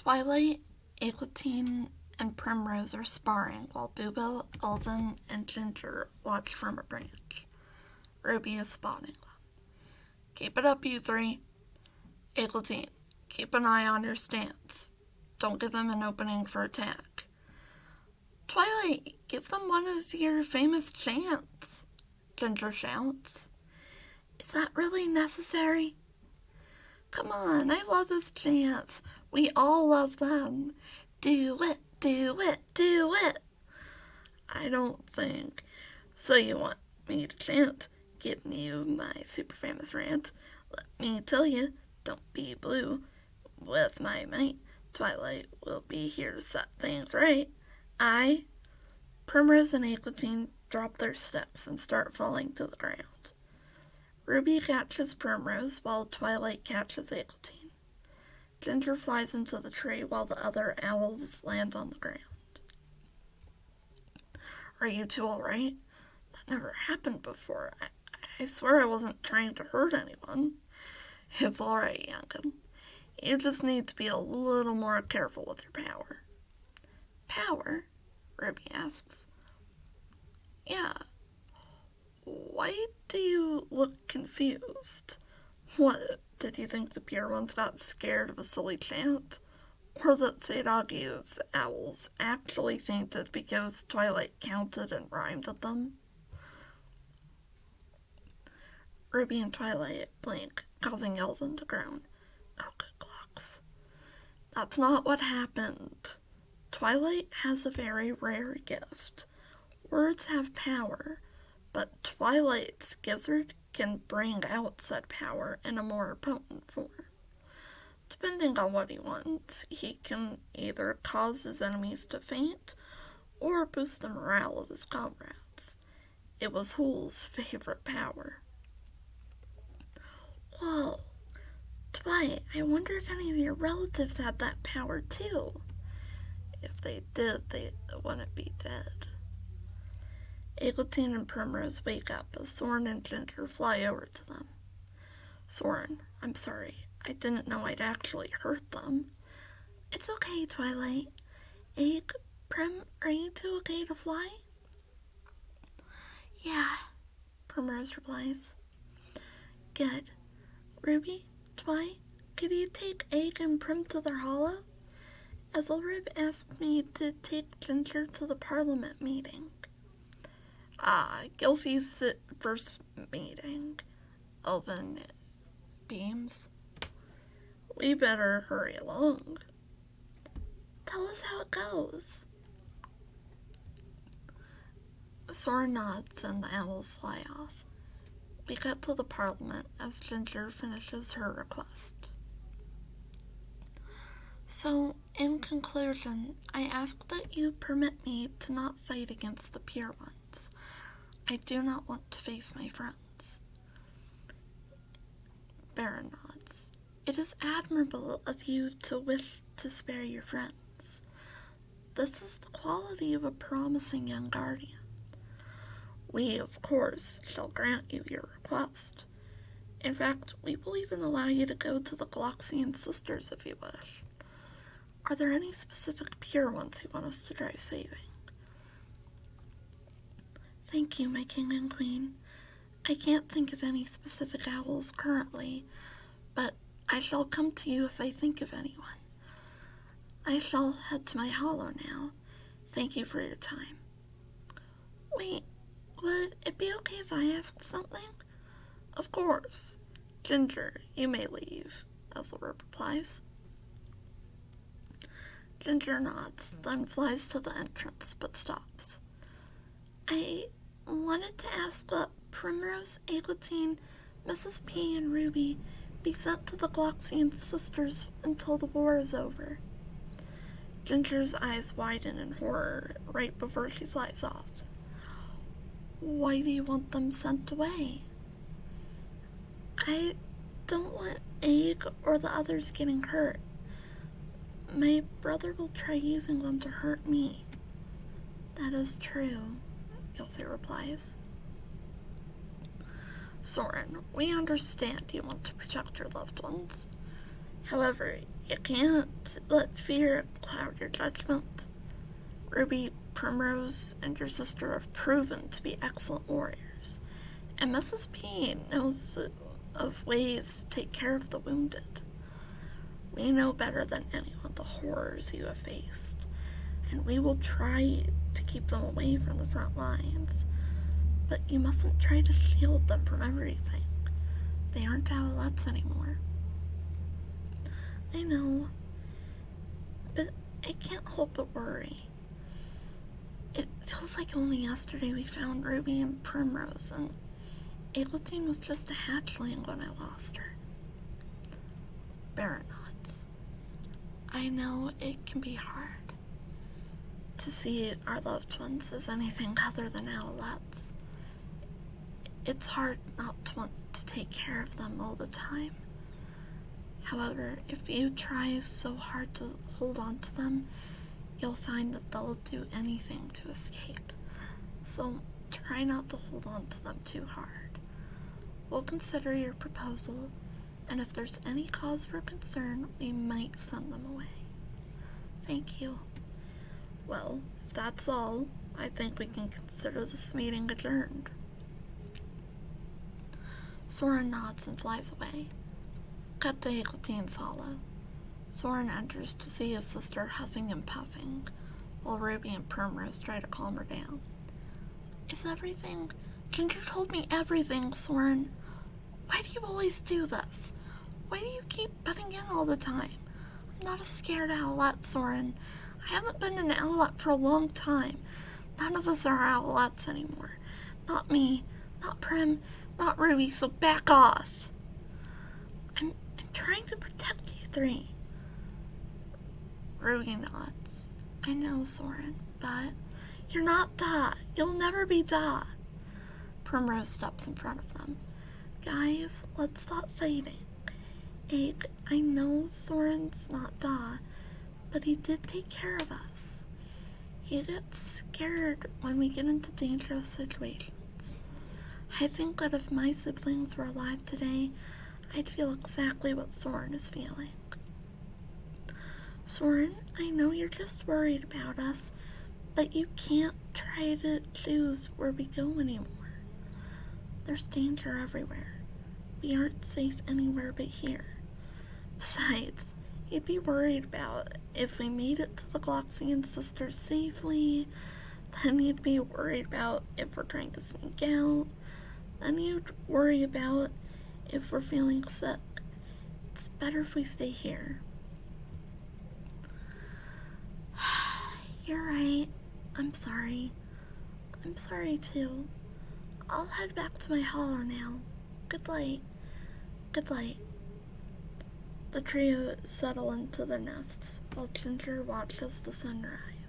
Twilight, Eglantine, and Primrose are sparring while Bluebell, Elven, and Ginger watch from a branch. Ruby is spotting them. Keep it up, you three. Eglantine, keep an eye on your stance. Don't give them an opening for attack. Twilight, give them one of your famous chants, Ginger shouts. Is that really necessary? Come on, I love his chants. We all love them. Do it, do it, do it. I don't think. So you want me to chant? Give me my super famous rant. Let me tell you, don't be blue. With my might, Twilight will be here to set things right. Primrose and Eglantine drop their steps and start falling to the ground. Ruby catches Primrose while Twilight catches Eglantine. Ginger flies into the tree while the other owls land on the ground. Are you two alright? That never happened before. I swear I wasn't trying to hurt anyone. It's alright, young'un. You just need to be a little more careful with your power. Power? Ruby asks. Yeah. Why do you look confused? What, did you think the pure ones got scared of a silly chant? Or that Sadagi's owls actually fainted because Twilight counted and rhymed with them? Ruby and Twilight blink, causing Elven to groan. Oh, good clocks. That's not what happened. Twilight has a very rare gift. Words have power, but Twilight's gizzard can bring out said power in a more potent form. Depending on what he wants, he can either cause his enemies to faint or boost the morale of his comrades. It was Ga'hoole's favorite power. Whoa, Twilight, I wonder if any of your relatives had that power too. If they did, they wouldn't be dead. Eglantine and Primrose wake up as Soren and Ginger fly over to them. Soren, I'm sorry. I didn't know I'd actually hurt them. It's okay, Twilight. Prim, are you two okay to fly? Yeah, Primrose replies. Good. Ruby, Twi, could you take Egg and Prim to their hollow? Ethelred asked me to take Ginger to the Parliament meeting. Gilfie's first meeting. Elven beams. We better hurry along. Tell us how it goes. Soren nods and the owls fly off. We get to the Parliament as Ginger finishes her request. So, in conclusion, I ask that you permit me to not fight against the pure ones. I do not want to face my friends. Baron nods. It is admirable of you to wish to spare your friends. This is the quality of a promising young guardian. We, of course, shall grant you your request. In fact, we will even allow you to go to the Ga'hoole sisters if you wish. Are there any specific pure ones you want us to try saving? Thank you, my king and queen. I can't think of any specific owls currently, but I shall come to you if I think of anyone. I shall head to my hollow now. Thank you for your time. Wait, would it be okay if I asked something? Of course. Ginger, you may leave, Ethelred replies. Ginger nods, then flies to the entrance, but stops. I wanted to ask that Primrose, Eglantine, Mrs. P, and Ruby be sent to the Ga'hoole sisters until the war is over. Ginger's eyes widen in horror right before she flies off. Why do you want them sent away? I don't want Egg or the others getting hurt. My brother will try using them to hurt me. That is true, Gilfie replies. Soren, we understand you want to protect your loved ones. However, You can't let fear cloud your judgment. Ruby, Primrose, and your sister have proven to be excellent warriors, and Mrs. P knows of ways to take care of the wounded. We know better than anyone the horrors you have faced, and we will try to keep them away from the front lines. But you mustn't try to shield them from everything. They aren't Owlettes anymore. I know, but I can't help but worry. It feels like only yesterday we found Ruby and Primrose, and Eglantine was just a hatchling when I lost her. Baron nods. I know it can be hard to see our loved ones as anything other than Owlettes. It's hard not to want to take care of them all the time. However, if you try so hard to hold on to them, you'll find that they'll do anything to escape. So try not to hold on to them too hard. We'll consider your proposal, and if there's any cause for concern, we might send them away. Thank you. Well, if that's all, I think we can consider this meeting adjourned. Soren nods and flies away. Cut to Eglantine's hollow. Soren enters to see his sister huffing and puffing, while Ruby and Primrose try to calm her down. Is everything... Ginger told me everything, Soren. Why do you always do this? Why do you keep butting in all the time? I'm not a scared owlet, Soren. I haven't been an owlet for a long time. None of us are owlets anymore. Not me, not Prim, not Ruby, so back off. I'm trying to protect you three. Ruby nods. I know, Soren, but you're not Da. You'll never be Da. Primrose steps in front of them. Guys, let's stop fighting. Egg, I know Soren's not Da, but he did take care of us. He gets scared when we get into dangerous situations. I think that if my siblings were alive today, I'd feel exactly what Soren is feeling. Soren, I know you're just worried about us, but you can't try to choose where we go anymore. There's danger everywhere. We aren't safe anywhere but here. Besides, you'd be worried about if we made it to the Gloxian sisters safely. Then you'd be worried about if we're trying to sneak out. Then you'd worry about if we're feeling sick. It's better if we stay here. You're right. I'm sorry. I'm sorry too. I'll head back to my hollow now. Good night. Good night. The trio settle into their nests while Ginger watches the sunrise.